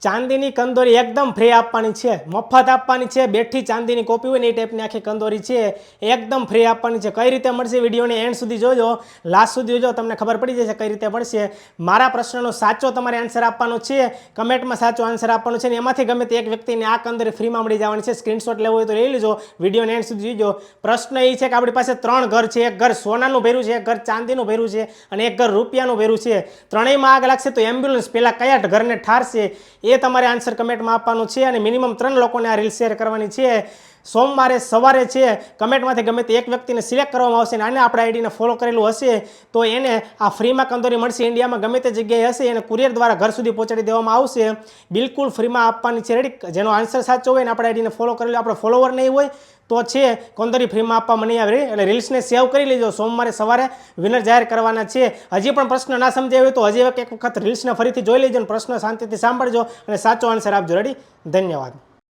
ચાંદીની કંદોરી એકદમ ફ્રી આપવાની છે, મફત આપવાની છે। બેઠી ચાંદીની કોપી હોય ને એ ટાઈપની આખી કંદોરી છે, એકદમ ફ્રી આપવાની છે। કઈ રીતે મળશે વિડીયોને એન્ડ સુધી જોજો, લાસ્ટ સુધી જોજો, તમને ખબર પડી જશે કઈ રીતે મળશે। મારા પ્રશ્નનો સાચો તમારે આન્સર આપવાનો છે, કમેન્ટમાં સાચો આન્સર આપવાનો છે ને એમાંથી ગમે તે એક વ્યક્તિને આ કંદોરી ફ્રીમાં મળી જવાની છે। સ્ક્રીનશોટ લેવો હોય તો લઈ લેજો, વિડીયોને એન્ડ સુધી જોજો। પ્રશ્ન એ છે કે આપણી પાસે 3 ઘર છે, એક ઘર સોનાનું ભર્યું છે, એક ઘર ચાંદીનું ભર્યું છે અને એક ઘર રૂપિયાનું ભર્યું છે। ત્રણેયમાં આગ લાગશે તો એમ્બ્યુલન્સ પહેલા કયા ઘરને ઠારશે એ તમારે આન્સર કમેન્ટમાં આપવાનું છે અને મિનિમમ 3 લોકોને આ રીલ શેર કરવાની છે। સોમવારે સવારે છે કમેન્ટમાંથી ગમે તે એક વ્યક્તિને સિલેક્ટ કરવામાં આવશે અને આને આપણે આઈડીને ફોલો કરેલું હશે તો એને આ ફ્રીમાં કંદોરી મળશે। ઇન્ડિયામાં ગમે તે જગ્યાએ હશે એને કુરિયર દ્વારા ઘર સુધી પહોંચાડી દેવામાં આવશે, બિલકુલ ફ્રીમાં આપવાની છે। રેડી, જેનો આન્સર સાચો હોય ને આપણે આઈડીને ફોલો કરેલું, આપણે ફોલોવર નહીં હોય તો છે કંદોરી ફ્રીમાં આપવામાં નહીં આવે। એટલે રીલ્સને સેવ કરી લેજો, સોમવારે સવારે વિનર જાહેર કરવાના છે। હજી પણ પ્રશ્ન ના સમજાય હોય તો હજી એક વખત રીલ્સને ફરીથી જોઈ લેજો અને પ્રશ્ન શાંતિથી સાંભળજો અને સાચો આન્સર આપજો। રેડી, ધન્યવાદ।